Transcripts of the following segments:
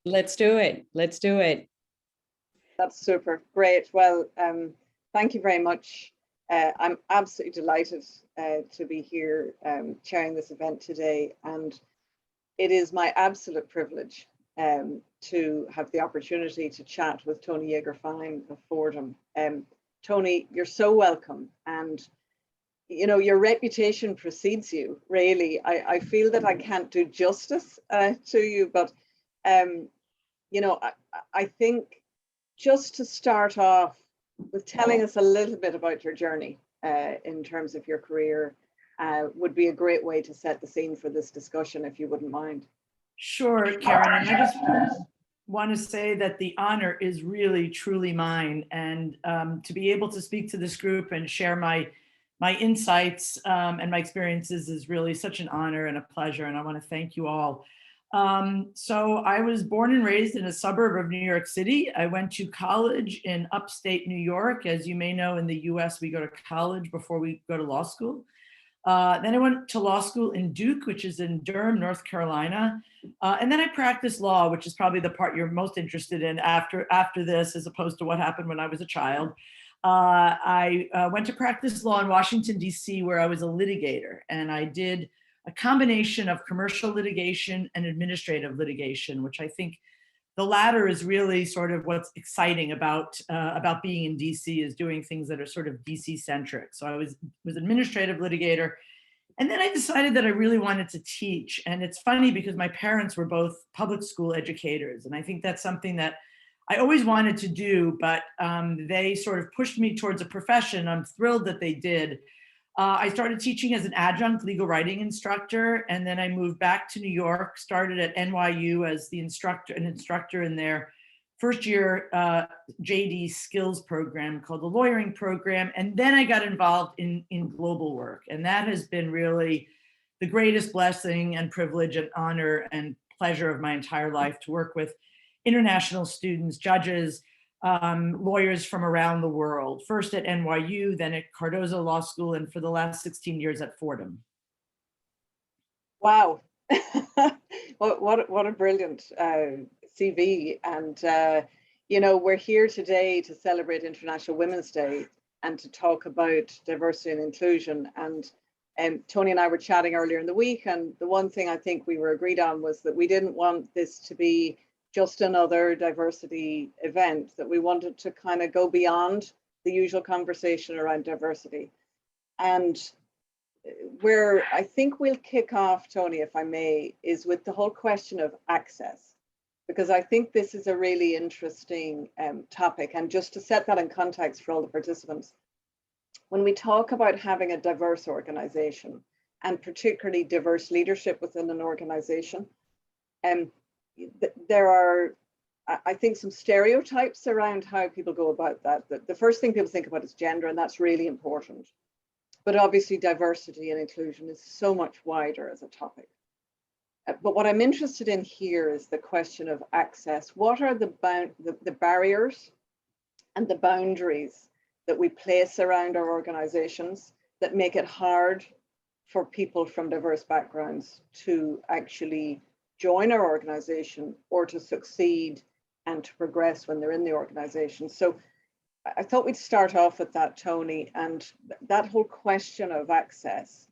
Let's do it. Let's do it. That's super. Great. Well, thank you very much. I'm absolutely delighted to be here chairing this event today. And it is my absolute privilege to have the opportunity to chat with Toni Jaeger-Fine of Fordham. Toni, you're so welcome. And, you know, your reputation precedes you, really. I feel that I can't do justice to you, but, you know, I think just to start off with telling us a little bit about your journey in terms of your career would be a great way to set the scene for this discussion, if you wouldn't mind. Sure, Karyn, and I just want to say that the honor is really, truly mine, and to be able to speak to this group and share my insights and my experiences is really such an honor and a pleasure, and I want to thank you all. So I was born and raised in a suburb of New York City. I went to college in upstate New York. As you may know, in the US, we go to college before we go to law school. Then I went to law school in Duke, which is in Durham, North Carolina. And then I practiced law, which is probably the part you're most interested in after this, as opposed to what happened when I was a child. I went to practice law in Washington, D.C., where I was a litigator. And I did a combination of commercial litigation and administrative litigation, which I think the latter is really sort of what's exciting about being in DC, is doing things that are sort of DC centric. So I was administrative litigator. And then I decided that I really wanted to teach. And it's funny because my parents were both public school educators. And I think that's something that I always wanted to do, but they sort of pushed me towards a profession. I'm thrilled that they did. I started teaching as an adjunct legal writing instructor, and then I moved back to New York, started at NYU as an instructor in their first year JD skills program called the lawyering program. And then I got involved in global work. And that has been really the greatest blessing and privilege and honor and pleasure of my entire life, to work with international students, judges, lawyers from around the world, first at NYU, then at Cardozo Law School, and for the last 16 years at Fordham. Wow. what a brilliant CV. And, you know, we're here today to celebrate International Women's Day and to talk about diversity and inclusion. And Toni and I were chatting earlier in the week, and the one thing I think we were agreed on was that we didn't want this to be just another diversity event, that we wanted to kind of go beyond the usual conversation around diversity. And where I think we'll kick off, Toni, if I may, is with the whole question of access, because I think this is a really interesting topic. And just to set that in context for all the participants, when we talk about having a diverse organization, and particularly diverse leadership within an organization, there are, I think, some stereotypes around how people go about that. The first thing people think about is gender, and that's really important. But obviously diversity and inclusion is so much wider as a topic. But what I'm interested in here is the question of access. What are the barriers and the boundaries that we place around our organizations that make it hard for people from diverse backgrounds to actually join our organization or to succeed and to progress when they're in the organization? So I thought we'd start off with that, Toni, and that whole question of access.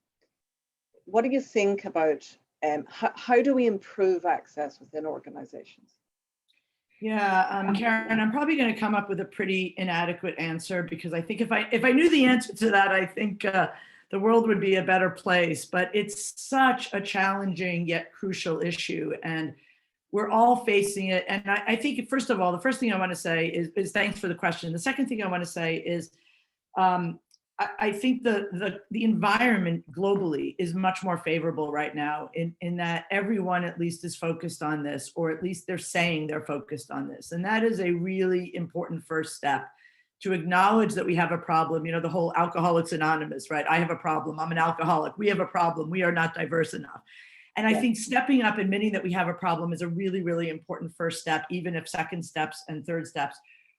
What do you think about how do we improve access within organizations? Yeah, Karyn, I'm probably going to come up with a pretty inadequate answer, because I think if I knew the answer to that, I think the world would be a better place. But it's such a challenging yet crucial issue, and we're all facing it. And I think, first of all, the first thing I want to say is thanks for the question. The second thing I want to say is I think the environment globally is much more favorable right now in that everyone at least is focused on this, or at least they're saying they're focused on this. And that is a really important first step, to acknowledge that we have a problem. You know, the whole Alcoholics Anonymous, right? I have a problem, I'm an alcoholic, we have a problem, we are not diverse enough. And I think stepping up, admitting that we have a problem is a really, really important first step, even if second steps and third steps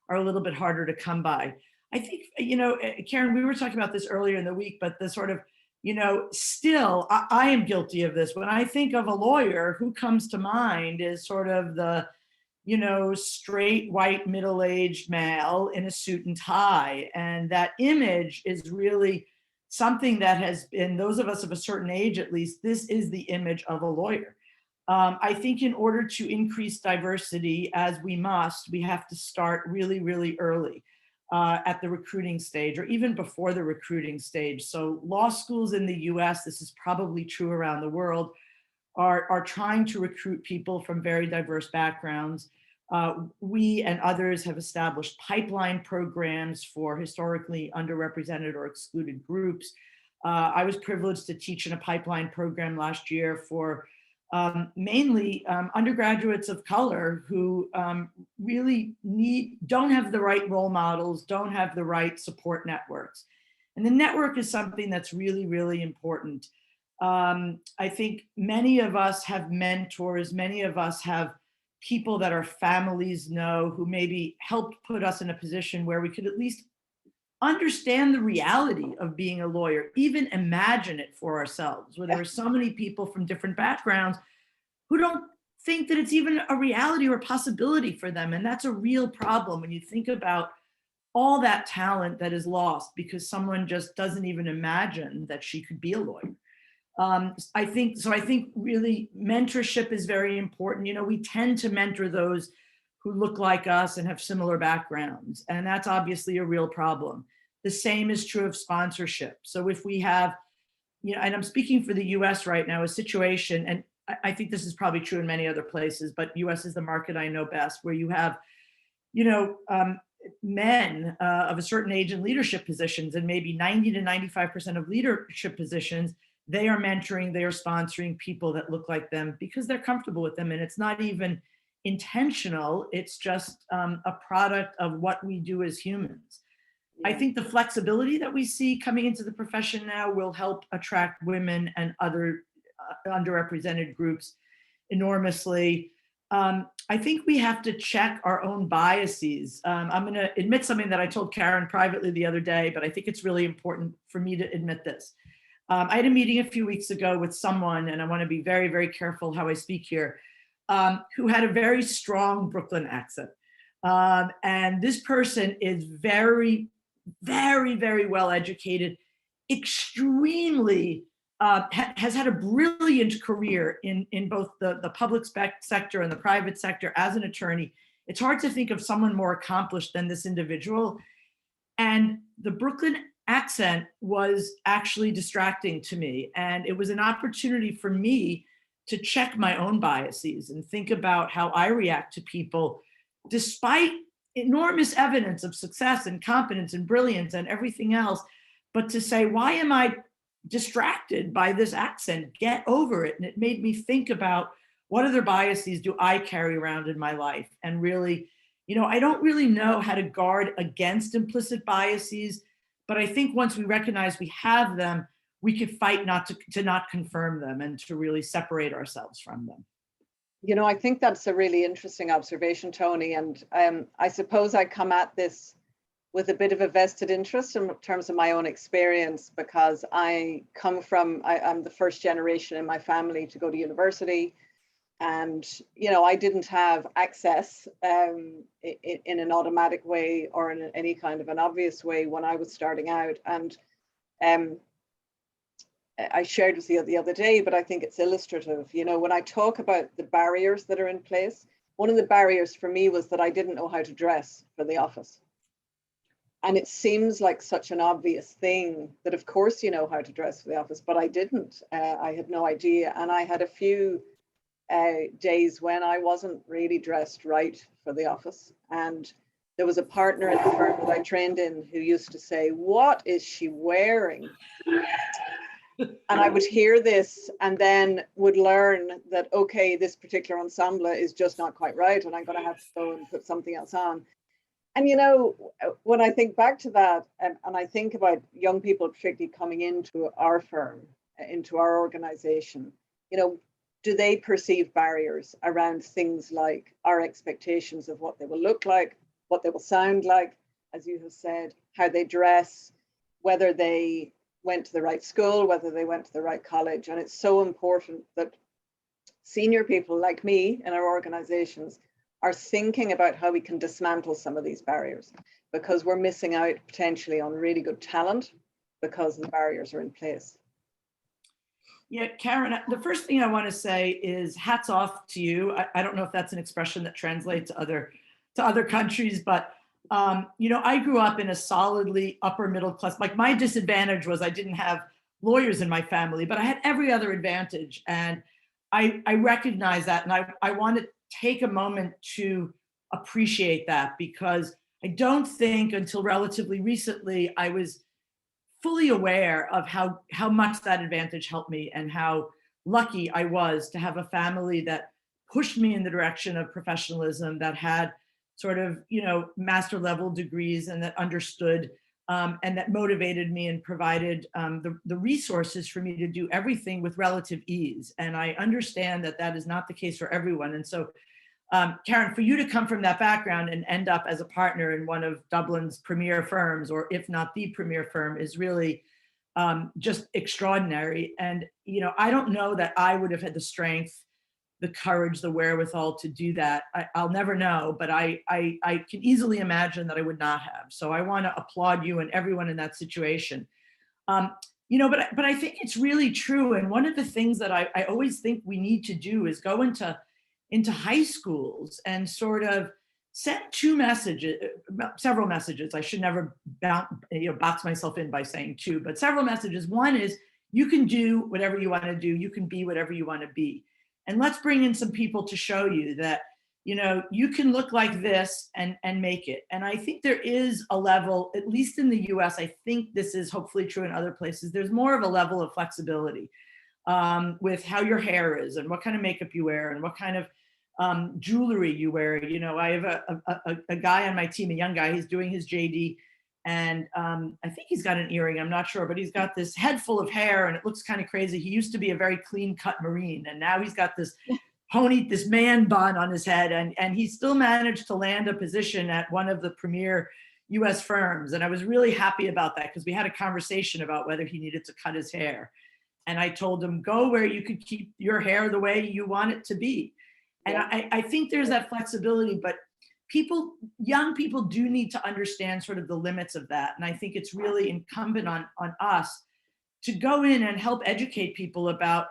are a little bit harder to come by. I think, you know, Karyn, we were talking about this earlier in the week, but the sort of, you know, still, I am guilty of this. When I think of a lawyer, who comes to mind is sort of the, straight, white, middle-aged male in a suit and tie. And that image is really something that has been, those of us of a certain age at least, this is the image of a lawyer. I think in order to increase diversity, as we must, we have to start really, really early at the recruiting stage, or even before the recruiting stage. So law schools in the US, this is probably true around the world, are trying to recruit people from very diverse backgrounds. We and others have established pipeline programs for historically underrepresented or excluded groups. I was privileged to teach in a pipeline program last year for mainly undergraduates of color who really don't have the right role models, don't have the right support networks. And the network is something that's really, really important. I think many of us have mentors, many of us have people that our families know who maybe helped put us in a position where we could at least understand the reality of being a lawyer, even imagine it for ourselves, where there are so many people from different backgrounds who don't think that it's even a reality or a possibility for them. And that's a real problem when you think about all that talent that is lost because someone just doesn't even imagine that she could be a lawyer. I think really mentorship is very important. We tend to mentor those who look like us and have similar backgrounds, and that's obviously a real problem. The same is true of sponsorship. So if we have, and I'm speaking for the US right now, a situation, and I think this is probably true in many other places, but US is the market I know best, where you have, men of a certain age in leadership positions, and maybe 90 to 95% of leadership positions, they are mentoring, they are sponsoring people that look like them because they're comfortable with them. And it's not even intentional, it's just a product of what we do as humans. I think the flexibility that we see coming into the profession now will help attract women and other underrepresented groups enormously. I think we have to check our own biases. I'm going to admit something that I told Karyn privately the other day, but I think it's really important for me to admit this. I had a meeting a few weeks ago with someone, and I want to be very, very careful how I speak here, who had a very strong Brooklyn accent. And this person is very, very, very well educated, extremely, has had a brilliant career in both the public sector and the private sector as an attorney. It's hard to think of someone more accomplished than this individual. And the Brooklyn accent was actually distracting to me. And it was an opportunity for me to check my own biases and think about how I react to people, despite enormous evidence of success and competence and brilliance and everything else. But to say, why am I distracted by this accent? Get over it. And it made me think about what other biases do I carry around in my life? And really, I don't really know how to guard against implicit biases. But I think once we recognize we have them, we could fight not to not confirm them and to really separate ourselves from them. I think that's a really interesting observation, Toni. And I suppose I come at this with a bit of a vested interest in terms of my own experience, because I'm the first generation in my family to go to university. And, I didn't have access in an automatic way or in any kind of an obvious way when I was starting out. And I shared with you the other day, but I think it's illustrative. When I talk about the barriers that are in place, one of the barriers for me was that I didn't know how to dress for the office. And it seems like such an obvious thing that, of course, you know how to dress for the office, but I didn't. I had no idea. And I had a few days when I wasn't really dressed right for the office. And there was a partner in the firm that I trained in who used to say, "What is she wearing?" And I would hear this and then would learn that, okay, this particular ensemble is just not quite right, and I'm going to have to go and put something else on. And, when I think back to that, and I think about young people, particularly coming into our firm, into our organization, do they perceive barriers around things like our expectations of what they will look like, what they will sound like, as you have said, how they dress, whether they went to the right school, whether they went to the right college? And it's so important that senior people like me in our organizations are thinking about how we can dismantle some of these barriers, because we're missing out potentially on really good talent because the barriers are in place. Yeah, Karyn, the first thing I want to say is hats off to you. I don't know if that's an expression that translates to other countries, but you know, I grew up in a solidly upper middle class. Like, my disadvantage was I didn't have lawyers in my family, but I had every other advantage. And I recognize that. And I want to take a moment to appreciate that, because I don't think until relatively recently I was fully aware of how much that advantage helped me, and how lucky I was to have a family that pushed me in the direction of professionalism, that had sort of, you know, master level degrees, and that understood and that motivated me and provided the resources for me to do everything with relative ease. And I understand that that is not the case for everyone. And so, Karyn, for you to come from that background and end up as a partner in one of Dublin's premier firms, or if not the premier firm, is really just extraordinary. And, you know, I don't know that I would have had the strength, the courage, the wherewithal to do that. I'll never know, but I can easily imagine that I would not have. So I want to applaud you and everyone in that situation. You know, but I think it's really true. And one of the things that I always think we need to do is go into high schools and sort of send several messages. I should never box myself in by saying two, but several messages. One is, you can do whatever you want to do. You can be whatever you want to be. And let's bring in some people to show you that, you know, you can look like this and make it. And I think there is a level, at least in the US, I think this is hopefully true in other places, there's more of a level of flexibility with how your hair is, and what kind of makeup you wear, and what kind of jewelry you wear. You know, I have a guy on my team, a young guy, he's doing his JD, and I think he's got an earring, I'm not sure, but he's got this head full of hair and it looks kind of crazy. He used to be a very clean cut Marine, and now he's got this this man bun on his head, and he still managed to land a position at one of the premier US firms. And I was really happy about that, because we had a conversation about whether he needed to cut his hair. And I told him, go where you could keep your hair the way you want it to be. And I think there's that flexibility, but young people do need to understand sort of the limits of that. And I think it's really incumbent on us to go in and help educate people about,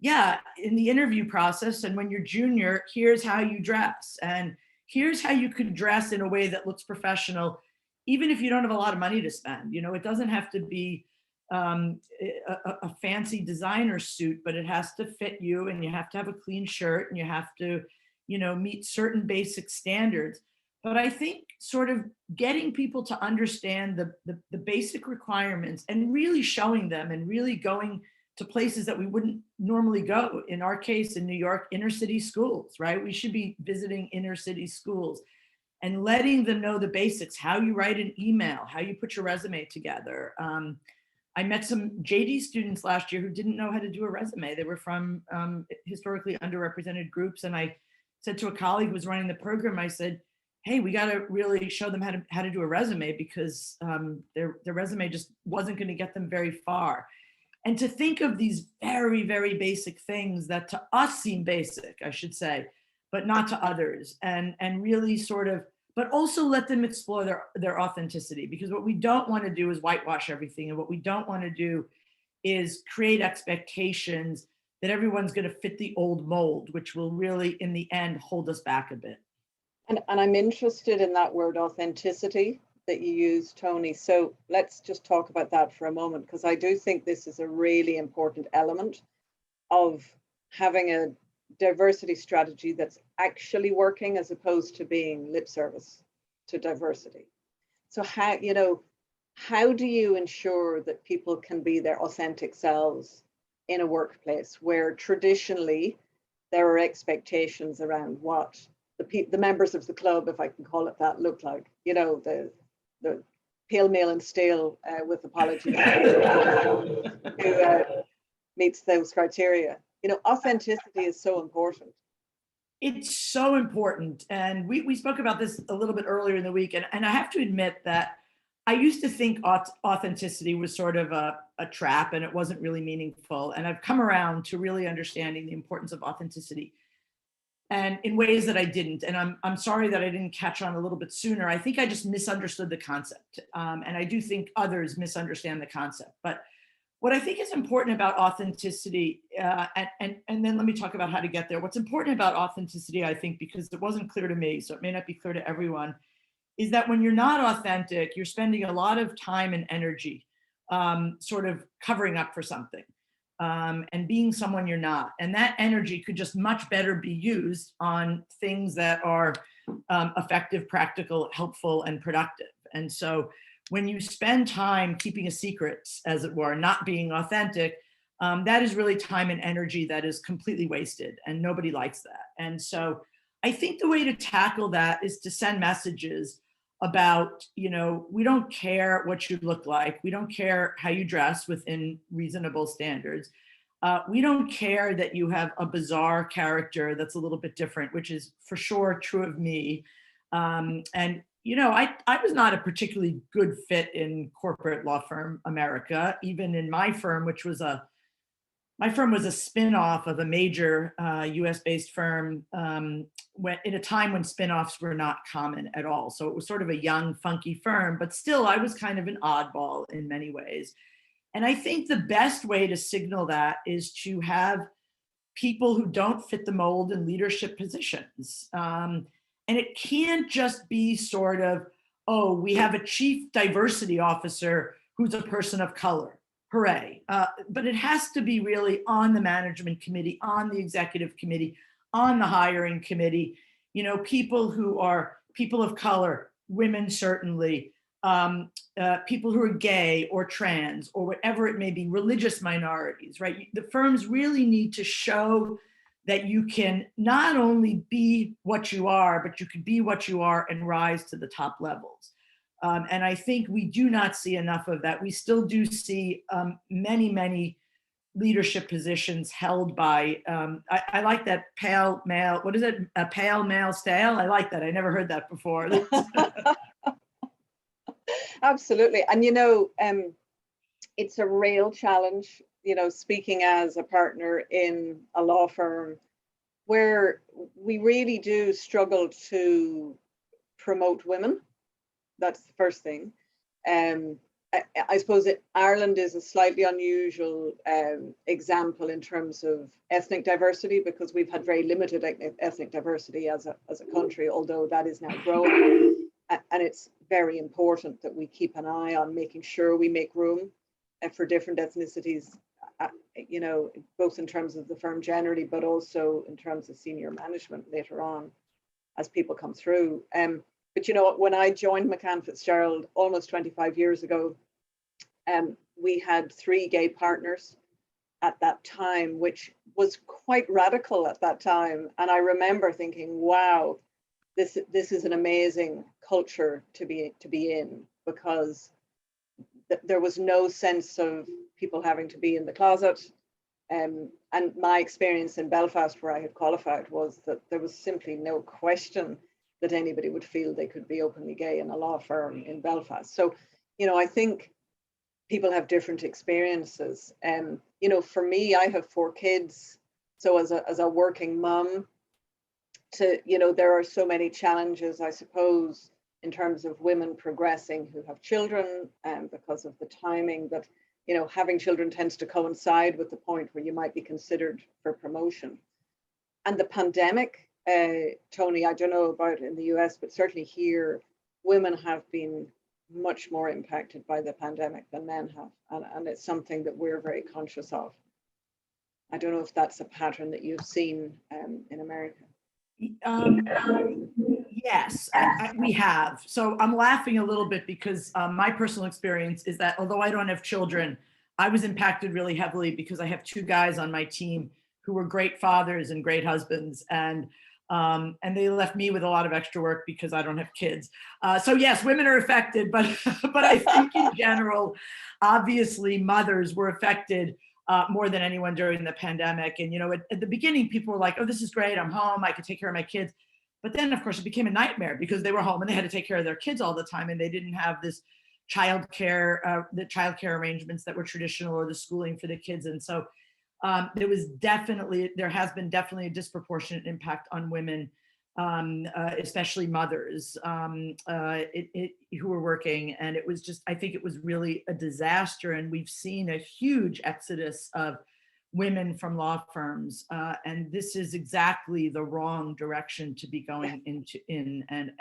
yeah, in the interview process, and when you're junior, here's how you dress, and here's how you could dress in a way that looks professional, even if you don't have a lot of money to spend. You know, it doesn't have to be a fancy designer suit, but it has to fit you, and you have to have a clean shirt, and you have to, you know, meet certain basic standards. But I think sort of getting people to understand the basic requirements, and really showing them, and really going to places that we wouldn't normally go. In our case, in New York, inner city schools, right? We should be visiting inner city schools and letting them know the basics, how you write an email, how you put your resume together. I met some JD students last year who didn't know how to do a resume. They were from historically underrepresented groups. And I said to a colleague who was running the program, I said, hey, we got to really show them how to do a resume, because their resume just wasn't going to get them very far. And to think of these very, very basic things that to us seem basic, I should say, but not to others, and really sort of, but also let them explore their authenticity, because what we don't want to do is whitewash everything. And what we don't want to do is create expectations that everyone's going to fit the old mold, which will really, in the end, hold us back a bit. And I'm interested in that word authenticity that you use, Toni. So let's just talk about that for a moment, because I do think this is a really important element of having a diversity strategy that's actually working, as opposed to being lip service to diversity. So how do you ensure that people can be their authentic selves in a workplace where traditionally there are expectations around what the members of the club, if I can call it that, look like? You know, the pale, male and stale, with apologies, who meets those criteria. You know, authenticity is so important. It's so important. And we spoke about this a little bit earlier in the week. And I have to admit that I used to think authenticity was sort of a trap, and it wasn't really meaningful. And I've come around to really understanding the importance of authenticity. and in ways that I didn't. And I'm sorry that I didn't catch on a little bit sooner. I think I just misunderstood the concept. And I do think others misunderstand the concept. But what I think is important about authenticity, and then let me talk about how to get there. What's important about authenticity, I think, because it wasn't clear to me, so it may not be clear to everyone, is that when you're not authentic, you're spending a lot of time and energy sort of covering up for something. And being someone you're not. And that energy could just much better be used on things that are effective, practical, helpful, and productive. And so when you spend time keeping a secret, as it were, not being authentic, that is really time and energy that is completely wasted, and nobody likes that. And so I think the way to tackle that is to send messages about, we don't care what you look like. We don't care how you dress within reasonable standards. We don't care that you have a bizarre character that's a little bit different, which is for sure true of me. And, I was not a particularly good fit in corporate law firm America, even in my firm, which was my firm was a spin-off of a major US-based firm in a time when spin-offs were not common at all. So it was sort of a young, funky firm, but still I was kind of an oddball in many ways. And I think the best way to signal that is to have people who don't fit the mold in leadership positions. And it can't just be sort of, oh, we have a chief diversity officer who's a person of color. Hooray. But it has to be really on the management committee, on the executive committee, on the hiring committee, people who are people of color, women certainly, people who are gay or trans or whatever it may be, religious minorities, right? The firms really need to show that you can not only be what you are, but you can be what you are and rise to the top levels. And I think we do not see enough of that. We still do see many, many leadership positions held by, I like that pale male, what is it? A pale male stale? I like that. I never heard that before. Absolutely. And, it's a real challenge, speaking as a partner in a law firm where we really do struggle to promote women. That's the first thing. I suppose Ireland is a slightly unusual example in terms of ethnic diversity, because we've had very limited ethnic diversity as a country, although that is now growing. And it's very important that we keep an eye on making sure we make room for different ethnicities, both in terms of the firm generally, but also in terms of senior management later on as people come through. But when I joined McCann FitzGerald almost 25 years ago, we had 3 gay partners at that time, which was quite radical at that time. And I remember thinking, wow, this is an amazing culture to be in, because there was no sense of people having to be in the closet. And my experience in Belfast, where I had qualified, was that there was simply no question that anybody would feel they could be openly gay in a law firm in Belfast. So, I think people have different experiences. For me, I have 4 kids. So as a working mum, there are so many challenges, I suppose, in terms of women progressing who have children, because of the timing that, having children tends to coincide with the point where you might be considered for promotion. And the pandemic, Toni, I don't know about in the US, but certainly here, women have been much more impacted by the pandemic than men have. And it's something that we're very conscious of. I don't know if that's a pattern that you've seen in America. Yes, we have. So I'm laughing a little bit because my personal experience is that although I don't have children, I was impacted really heavily because I have 2 guys on my team who were great fathers and great husbands, and they left me with a lot of extra work because I don't have kids. So yes, women are affected, but I think in general, obviously mothers were affected more than anyone during the pandemic. And at the beginning, people were like, "Oh, this is great! I'm home. I can take care of my kids." But then, of course, it became a nightmare because they were home and they had to take care of their kids all the time, and they didn't have this the childcare arrangements that were traditional, or the schooling for the kids. And so there has been definitely a disproportionate impact on women, especially mothers who were working. And it was just, I think it was really a disaster. And we've seen a huge exodus of women from law firms. And this is exactly the wrong direction to be going in. And,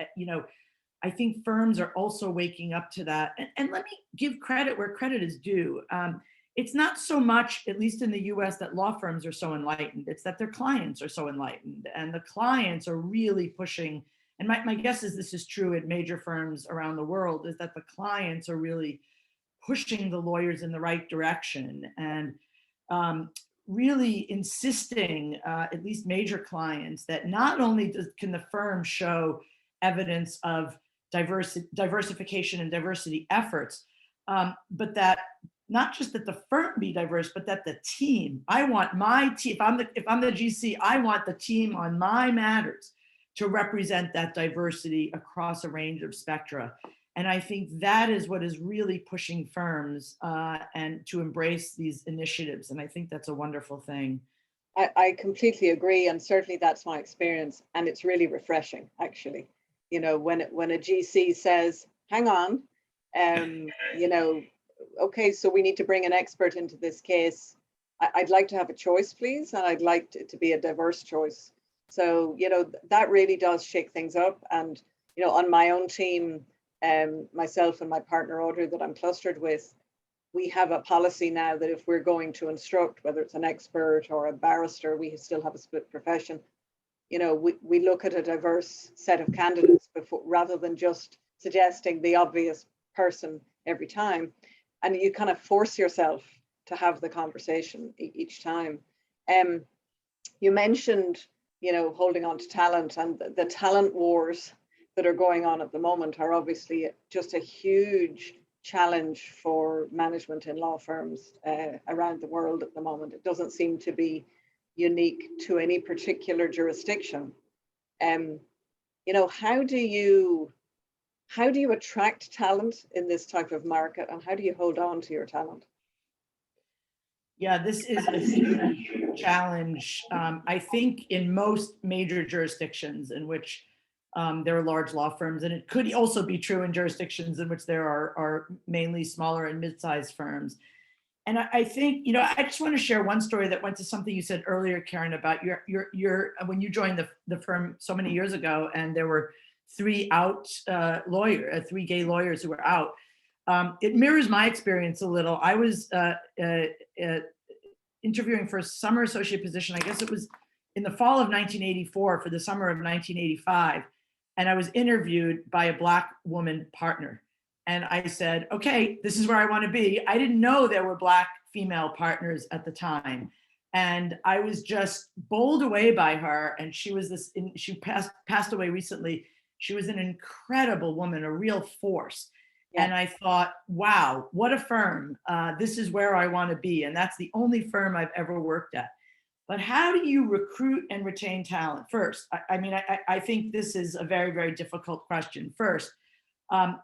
I think firms are also waking up to that. And let me give credit where credit is due. It's not so much, at least in the US, that law firms are so enlightened. It's that their clients are so enlightened, and the clients are really pushing. And my guess is this is true at major firms around the world, is that the clients are really pushing the lawyers in the right direction, and really insisting, at least major clients, that not only can the firm show evidence of diversification and diversity efforts, but that not just that the firm be diverse, but that the team, I want my team, if I'm the GC, I want the team on my matters to represent that diversity across a range of spectra. And I think that is what is really pushing firms and to embrace these initiatives. And I think that's a wonderful thing. I completely agree. And certainly that's my experience. And it's really refreshing, actually. When a GC says, hang on, okay, so we need to bring an expert into this case. I'd like to have a choice, please. And I'd like it to be a diverse choice. So, that really does shake things up. And, on my own team, myself and my partner, Audrey, that I'm clustered with, we have a policy now that if we're going to instruct, whether it's an expert or a barrister, we still have a split profession. We look at a diverse set of candidates before, rather than just suggesting the obvious person every time. And you kind of force yourself to have the conversation each time. You mentioned, holding on to talent, and the talent wars that are going on at the moment are obviously just a huge challenge for management in law firms around the world at the moment. It doesn't seem to be unique to any particular jurisdiction. How do you attract talent in this type of market, and how do you hold on to your talent? Yeah, this is a huge challenge. I think in most major jurisdictions in which there are large law firms, and it could also be true in jurisdictions in which there are mainly smaller and mid-sized firms. And I think, I just want to share one story that went to something you said earlier, Karyn, about your when you joined the firm so many years ago, and there were three gay lawyers who were out. It mirrors my experience a little. I was interviewing for a summer associate position. I guess it was in the fall of 1984 for the summer of 1985. And I was interviewed by a Black woman partner. And I said, okay, this is where I want to be. I didn't know there were Black female partners at the time. And I was just bowled away by her. And she was she passed away recently. She was an incredible woman, a real force. Yeah. And I thought, wow, what a firm. This is where I want to be. And that's the only firm I've ever worked at. But how do you recruit and retain talent? First, I think this is a very, very difficult question. First,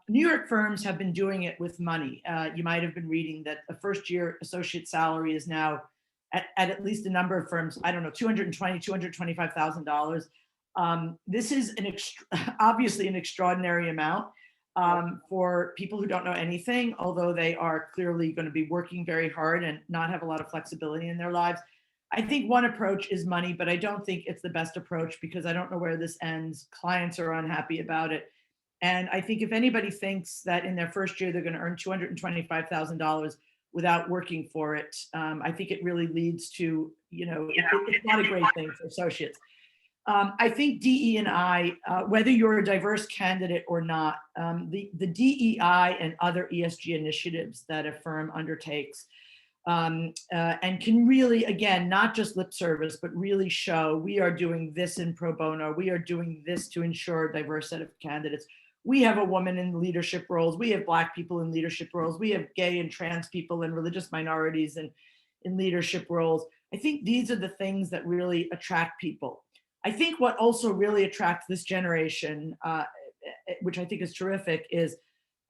New York firms have been doing it with money. You might have been reading that a first-year associate salary is now at least a number of firms, I don't know, $220,000, $225,000. This is obviously an extraordinary amount for people who don't know anything, although they are clearly going to be working very hard and not have a lot of flexibility in their lives. I think one approach is money, but I don't think it's the best approach, because I don't know where this ends. Clients are unhappy about it. And I think if anybody thinks that in their first year they're going to earn $225,000 without working for it, I think it really leads to, it's not a great thing for associates. I think DE&I, whether you're a diverse candidate or not, the DEI and other ESG initiatives that a firm undertakes and can really, again, not just lip service, but really show we are doing this in pro bono, we are doing this to ensure a diverse set of candidates. We have a woman in leadership roles, we have Black people in leadership roles, we have gay and trans people and religious minorities in leadership roles. I think these are the things that really attract people. I think what also really attracts this generation, which I think is terrific, is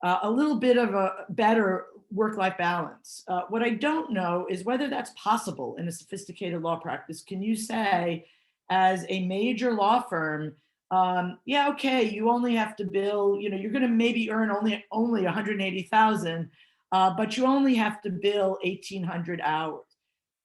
a little bit of a better work-life balance. What I don't know is whether that's possible in a sophisticated law practice. Can you say, as a major law firm, yeah, okay, you only have to bill, you're going to maybe earn only 180,000, but you only have to bill 1,800 hours.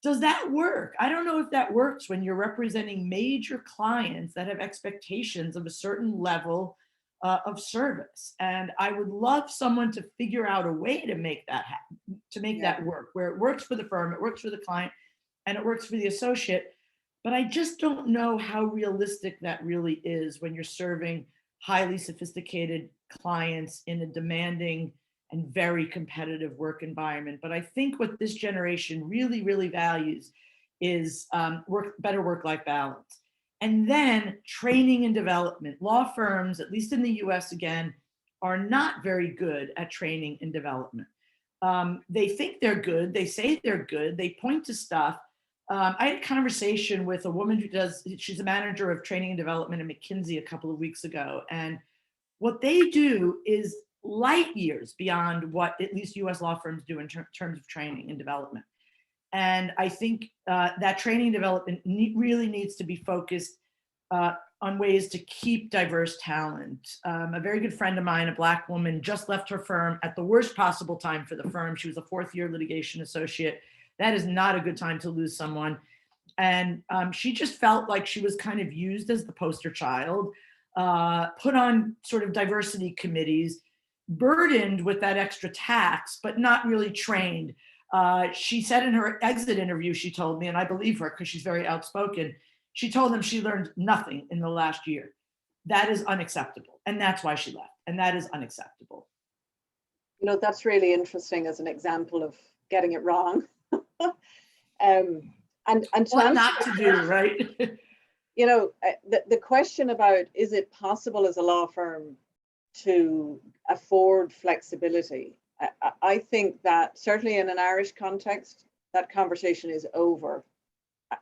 Does that work? I don't know if that works when you're representing major clients that have expectations of a certain level of service. And I would love someone to figure out a way to make that happen, to make that work, where it works for the firm, it works for the client, and it works for the associate. But I just don't know how realistic that really is when you're serving highly sophisticated clients in a demanding and very competitive work environment. But I think what this generation really, really values is better work-life balance. And then training and development. Law firms, at least in the US again, are not very good at training and development. They think they're good, they say they're good, they point to stuff. I had a conversation with a woman she's a manager of training and development at McKinsey a couple of weeks ago. And what they do is light years beyond what at least US law firms do in terms of training and development. And I think that training and development really needs to be focused on ways to keep diverse talent. A very good friend of mine, a Black woman, just left her firm at the worst possible time for the firm. She was a fourth-year litigation associate. That is not a good time to lose someone. And she just felt like she was kind of used as the poster child, put on sort of diversity committees, burdened with that extra tax, but not really trained. She said in her exit interview, she told me, and I believe her because she's very outspoken, she told them she learned nothing in the last year. That is unacceptable. And that's why she left. And that is unacceptable. That's really interesting as an example of getting it wrong. And what not to do, right? The question about, is it possible as a law firm to afford flexibility? I think that certainly in an Irish context, that conversation is over.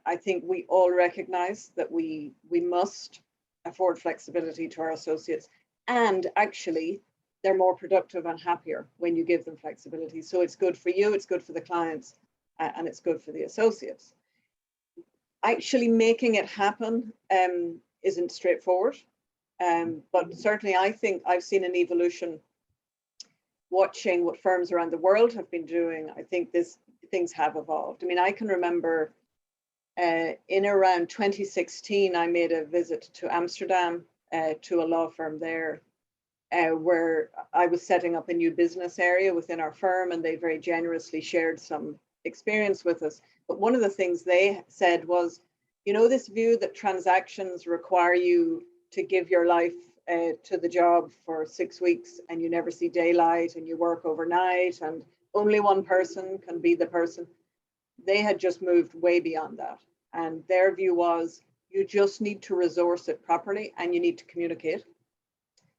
I think we all recognize that we must afford flexibility to our associates, and actually they're more productive and happier when you give them flexibility. So it's good for you, it's good for the clients, and it's good for the associates. Actually making it happen isn't straightforward, but certainly I think I've seen an evolution watching what firms around the world have been doing. I think things have evolved. I mean, I can remember in around 2016, I made a visit to Amsterdam to a law firm there where I was setting up a new business area within our firm, and they very generously shared some experience with us. But one of the things they said was, this view that transactions require you to give your life to the job for 6 weeks and you never see daylight and you work overnight and only one person can be the person. They had just moved way beyond that. And their view was, you just need to resource it properly and you need to communicate.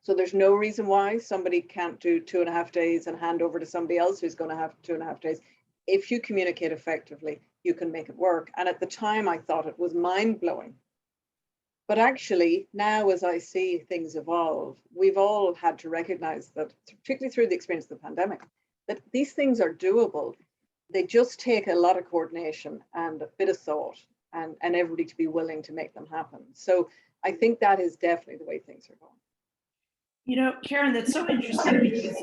So there's no reason why somebody can't do 2.5 days and hand over to somebody else who's going to have 2.5 days. If you communicate effectively, you can make it work. And at the time, I thought it was mind-blowing. But actually, now as I see things evolve, we've all had to recognize that, particularly through the experience of the pandemic, that these things are doable. They just take a lot of coordination and a bit of thought and everybody to be willing to make them happen. So I think that is definitely the way things are going. Karyn, that's so interesting because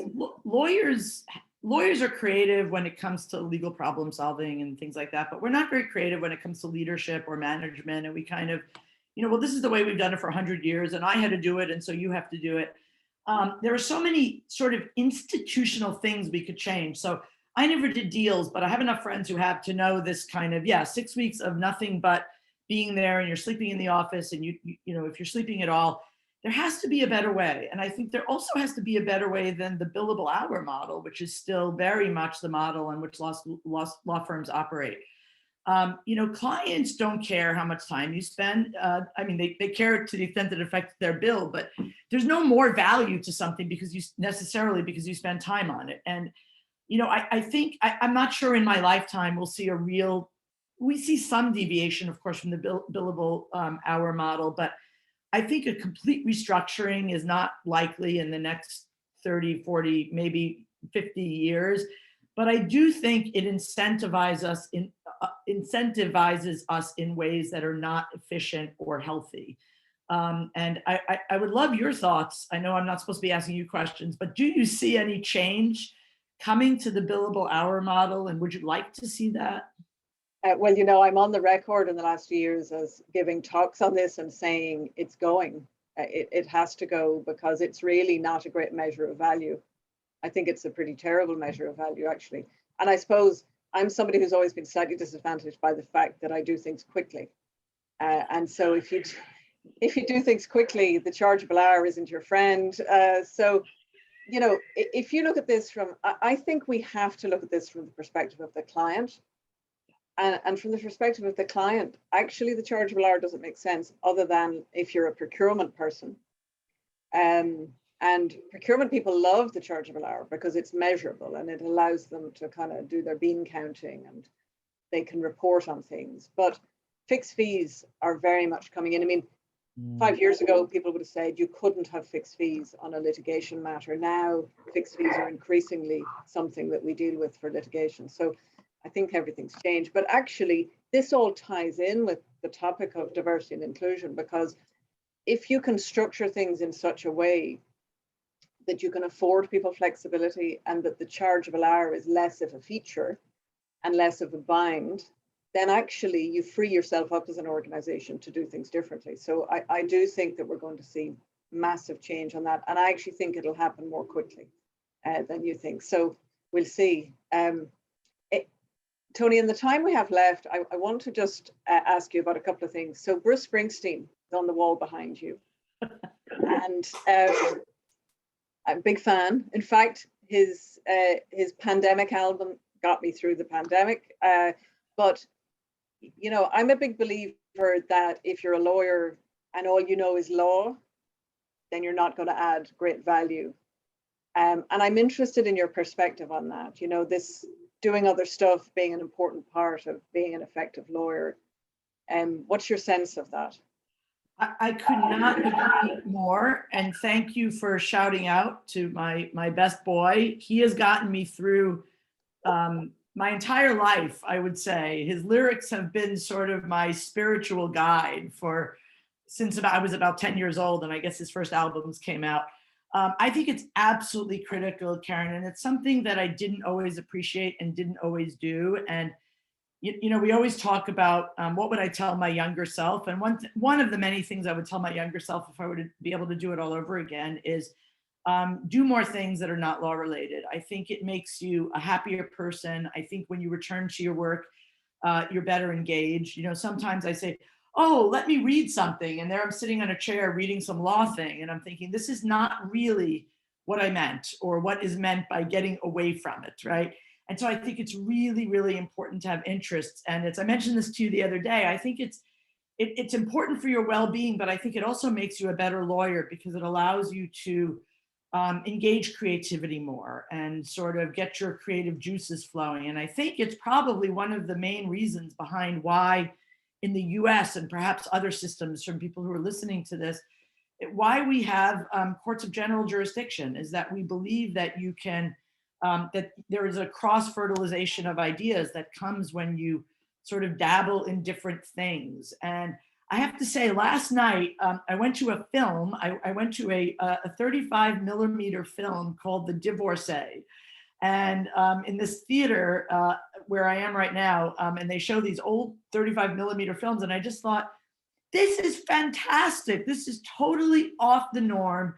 lawyers are creative when it comes to legal problem solving and things like that, but we're not very creative when it comes to leadership or management. And we kind of, well, this is the way we've done it for 100 years and I had to do it. And so you have to do it. There are so many sort of institutional things we could change. So I never did deals, but I have enough friends who have to know this kind of, 6 weeks of nothing but being there and you're sleeping in the office and you if you're sleeping at all, there has to be a better way. And I think there also has to be a better way than the billable hour model, which is still very much the model in which law firms operate. Clients don't care how much time you spend. They care to the extent that it affects their bill, but there's no more value to something because you spend time on it. And, I think, I'm not sure in my lifetime we see some deviation, of course, from the billable hour model, but I think a complete restructuring is not likely in the next 30, 40, maybe 50 years. but I do think it incentivizes us in ways that are not efficient or healthy. And I would love your thoughts. I know I'm not supposed to be asking you questions, but do you see any change coming to the billable hour model, and would you like to see that? Well, you know, I'm on the record in the last few years as giving talks on this and saying it's going. It has to go, because it's really not a great measure of value. I think it's a pretty terrible measure of value, actually. And I suppose I'm somebody who's always been slightly disadvantaged by the fact that I do things quickly. And so if you do things quickly, the chargeable hour isn't your friend. So, you know, if you look at this from, I think we have to look at this from the perspective of the client. And from the perspective of the client, actually the chargeable hour doesn't make sense other than if you're a procurement person. And procurement people love the chargeable hour because it's measurable and it allows them to kind of do their bean counting and they can report on things. But fixed fees are very much coming in. I mean, 5 years ago, people would have said you couldn't have fixed fees on a litigation matter. Now, fixed fees are increasingly something that we deal with for litigation. So I think everything's changed. But actually, this all ties in with the topic of diversity and inclusion, because if you can structure things in such a way that you can afford people flexibility and that the chargeable hour is less of a feature and less of a bind, then actually you free yourself up as an organization to do things differently. So I do think that we're going to see massive change on that. And I actually think it'll happen more quickly than you think. So we'll see. Toni, in the time we have left, I want to just ask you about a couple of things. So Bruce Springsteen is on the wall behind you. And I'm a big fan. In fact, his pandemic album got me through the pandemic. But, you know, I'm a big believer that if you're a lawyer and all you know is law, then you're not going to add great value. And I'm interested in your perspective on that. You know, this doing other stuff being an important part of being an effective lawyer. What's your sense of that? I could not agree more. And thank you for shouting out to my best boy. He has gotten me through my entire life, I would say. His lyrics have been sort of my spiritual guide since I was about 10 years old, and I guess his first albums came out. I think it's absolutely critical, Karyn, and it's something that I didn't always appreciate and didn't always do. And you know, we always talk about what would I tell my younger self, and one of the many things I would tell my younger self if I were to be able to do it all over again is do more things that are not law related. I think it makes you a happier person. I think when you return to your work, you're better engaged. You know, sometimes I say, oh, let me read something. And there I'm sitting on a chair reading some law thing. And I'm thinking, this is not really what I meant or what is meant by getting away from it, right? And so I think it's really, really important to have interests. And I mentioned this to you the other day, I think it's important for your well-being, but I think it also makes you a better lawyer because it allows you to engage creativity more and sort of get your creative juices flowing. And I think it's probably one of the main reasons behind why in the US and perhaps other systems from people who are listening to this, why we have courts of general jurisdiction is that we believe that you can, that there is a cross-fertilization of ideas that comes when you sort of dabble in different things. And I have to say, last night, I went to a film, I went to a 35 millimeter film called The Divorcee. And in this theater where I am right now, and they show these old 35 millimeter films, and I just thought, this is fantastic. This is totally off the norm.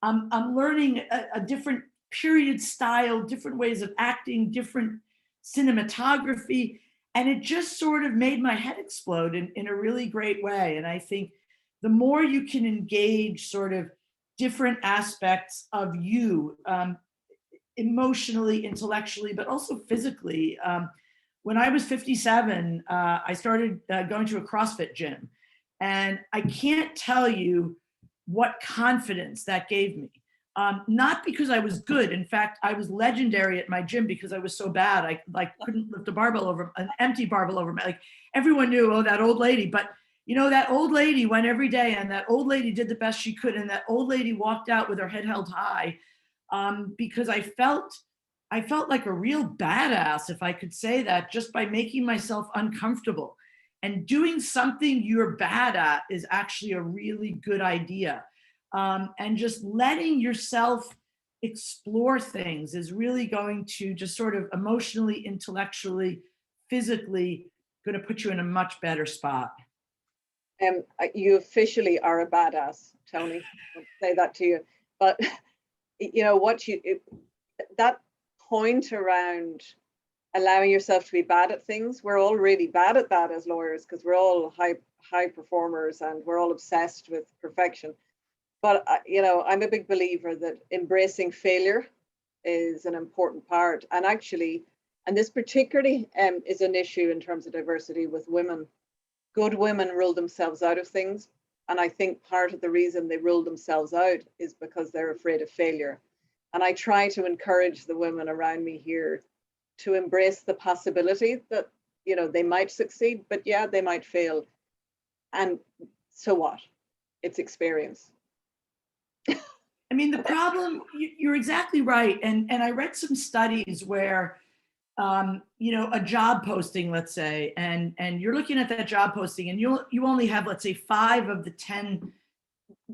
I'm learning a different period style, different ways of acting, different cinematography, and it just sort of made my head explode in a really great way. And I think the more you can engage sort of different aspects of you, emotionally, intellectually, but also physically. When I was 57, I started going to a CrossFit gym. And I can't tell you what confidence that gave me. Not because I was good. In fact, I was legendary at my gym because I was so bad. I couldn't lift a barbell over, an empty barbell over my, like everyone knew, oh, that old lady. But you know, that old lady went every day and that old lady did the best she could. And that old lady walked out with her head held high. Because I felt I felt like a real badass, if I could say that, just by making myself uncomfortable. And doing something you're bad at is actually a really good idea. And just letting yourself explore things is really going to just sort of emotionally, intellectually, physically going to put you in a much better spot. You officially are a badass, Toni. I'll say that to you. But you know what that point around allowing yourself to be bad at things, we're all really bad at that as lawyers because we're all high performers and we're all obsessed with perfection. But you know, I'm a big believer that embracing failure is an important part. And actually, and this particularly is an issue in terms of diversity with women. Good women rule themselves out of things. And I think part of the reason they rule themselves out is because they're afraid of failure. And I try to encourage the women around me here to embrace the possibility that, you know, they might succeed, but yeah, they might fail. And so what? It's experience. I mean, the problem, you're exactly right. And I read some studies where, you know, a job posting, let's say, and you're looking at that job posting and you only have, let's say, 5 of the 10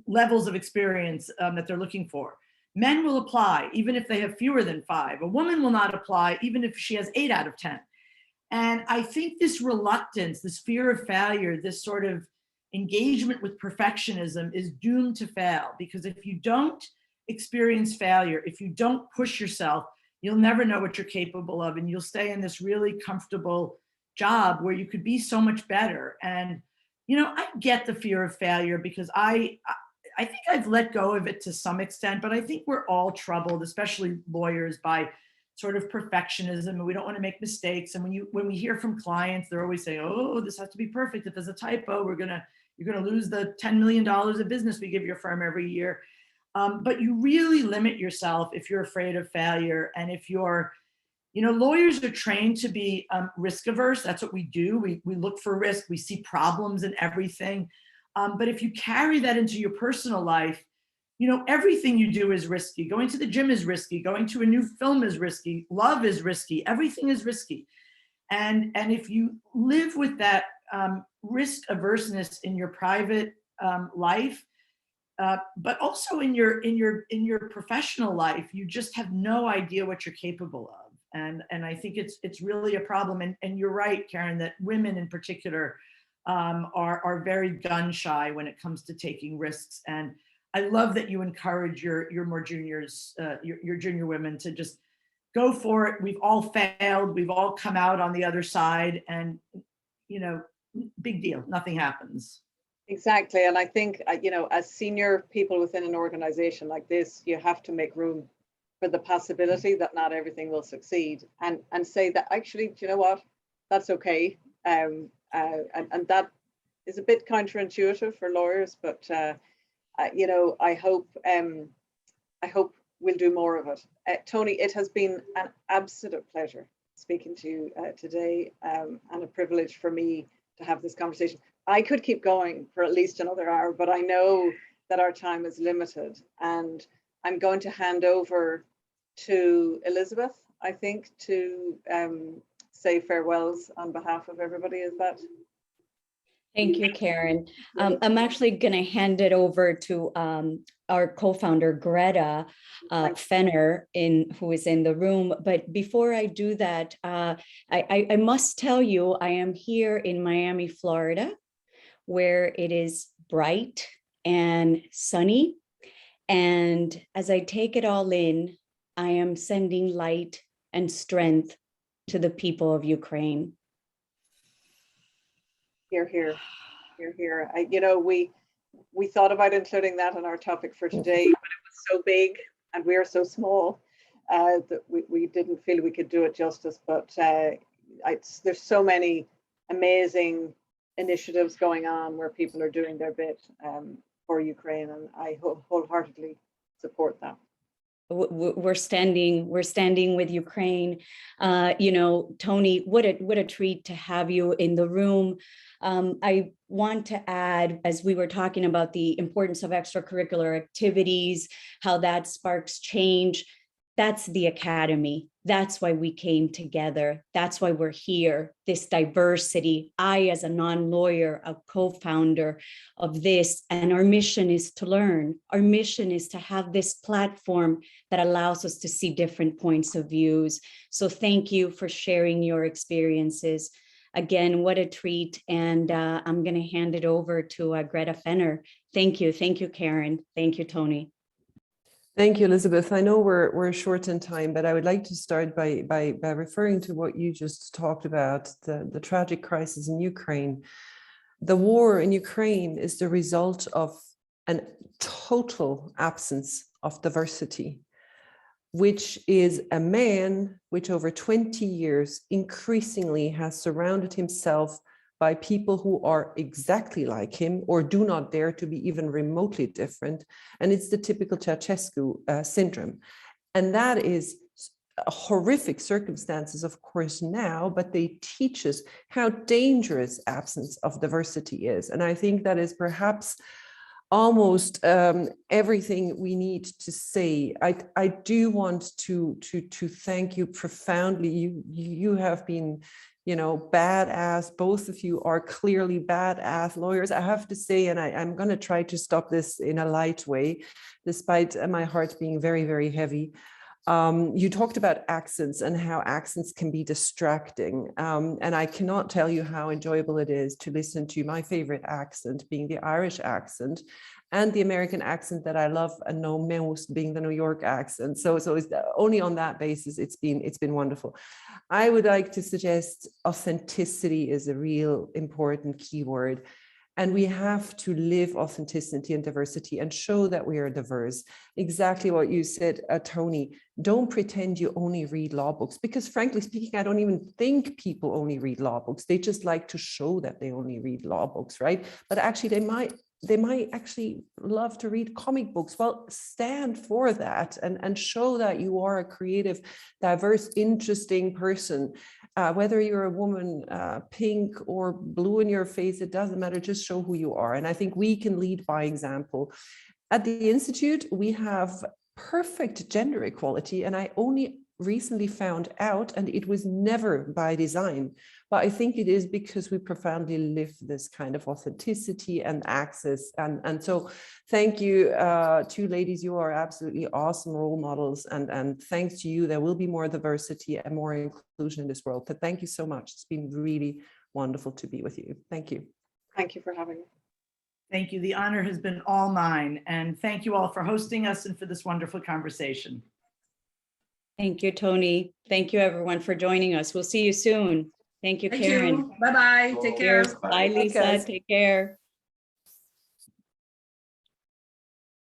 levels of experience that they're looking for. Men will apply even if they have fewer than 5. A woman will not apply even if she has 8 out of 10. And I think this reluctance, this fear of failure, this sort of engagement with perfectionism is doomed to fail, because if you don't experience failure, if you don't push yourself, you'll never know what you're capable of, and you'll stay in this really comfortable job where you could be so much better. And, you know, I get the fear of failure because I think I've let go of it to some extent, but I think we're all troubled, especially lawyers, by sort of perfectionism, and we don't want to make mistakes. And when we hear from clients, they're always saying, "Oh, this has to be perfect. If there's a typo, you're gonna lose the $10 million of business we give your firm every year." But you really limit yourself if you're afraid of failure, and if you're, you know, lawyers are trained to be risk averse. That's what we do. We look for risk. We see problems in everything. But if you carry that into your personal life, you know, everything you do is risky. Going to the gym is risky. Going to a new film is risky. Love is risky. Everything is risky. And if you live with that risk averseness in your private life, but also in your professional life, you just have no idea what you're capable of. And I think it's really a problem. And you're right, Karyn, that women in particular are very gun shy when it comes to taking risks. And I love that you encourage your more juniors, your junior women, to just go for it. We've all failed. We've all come out on the other side, and, you know, big deal. Nothing happens. Exactly. And I think, you know, as senior people within an organization like this, you have to make room for the possibility that not everything will succeed, and say that actually, do you know what, that's okay. And that is a bit counterintuitive for lawyers, but you know, I hope we'll do more of it. Toni, it has been an absolute pleasure speaking to you today, and a privilege for me to have this conversation. I could keep going for at least another hour, but I know that our time is limited, and I'm going to hand over to Elizabeth, I think, to say farewells on behalf of everybody. Is that? Thank you, Karyn. I'm actually going to hand it over to our co-founder, Gretta Fenner, who is in the room. But before I do that, I must tell you, I am here in Miami, Florida, where it is bright and sunny. And as I take it all in, I am sending light and strength to the people of Ukraine. Hear, hear, hear, hear. You know, we thought about including that in our topic for today, but it was so big and we are so small that we didn't feel we could do it justice. But there's so many amazing initiatives going on where people are doing their bit for Ukraine, and I wholeheartedly support that. We're standing with Ukraine. You know, Toni, what a treat to have you in the room. I want to add, as we were talking about the importance of extracurricular activities, how that sparks change. That's the academy. That's why we came together. That's why we're here. This diversity. I, as a non-lawyer, a co-founder of this, and our mission is to learn. Our mission is to have this platform that allows us to see different points of views. So thank you for sharing your experiences. Again, what a treat. And I'm going to hand it over to Gretta Fenner. Thank you. Thank you, Karyn. Thank you, Toni. Thank you, Elizabeth. I know we're short in time, but I would like to start by referring to what you just talked about, the tragic crisis in Ukraine. The war in Ukraine is the result of a total absence of diversity, which is a man which over 20 years increasingly has surrounded himself by people who are exactly like him or do not dare to be even remotely different. And it's the typical Ceausescu syndrome. And that is horrific circumstances, of course, now, but they teach us how dangerous absence of diversity is. And I think that is perhaps almost everything we need to say. I do want to thank you profoundly. You have been, badass. Both of you are clearly badass lawyers, I have to say, and I'm going to try to stop this in a light way, despite my heart being very, very heavy. You talked about accents and how accents can be distracting. And I cannot tell you how enjoyable it is to listen to my favorite accent being the Irish accent and the American accent that I love and know most being the New York accent. So it's only on that basis, it's been wonderful. I would like to suggest authenticity is a real important keyword. And we have to live authenticity and diversity and show that we are diverse. Exactly what you said, Toni. Don't pretend you only read law books, because frankly speaking, I don't even think people only read law books. They just like to show that they only read law books, right? But actually they might actually love to read comic books. Well, stand for that and show that you are a creative, diverse, interesting person. Whether you're a woman, pink or blue in your face, it doesn't matter, just show who you are. And I think we can lead by example. At the Institute, we have perfect gender equality, and I only recently found out, and it was never by design, but I think it is because we profoundly live this kind of authenticity and access. And so thank you, two ladies, you are absolutely awesome role models. And thanks to you, there will be more diversity and more inclusion in this world. But thank you so much. It's been really wonderful to be with you. Thank you. Thank you for having me. Thank you. The honor has been all mine. And thank you all for hosting us and for this wonderful conversation. Thank you, Toni. Thank you, everyone, for joining us. We'll see you soon. Thank you, Karyn. Bye-bye. Take care. Bye, Lisa. Take care.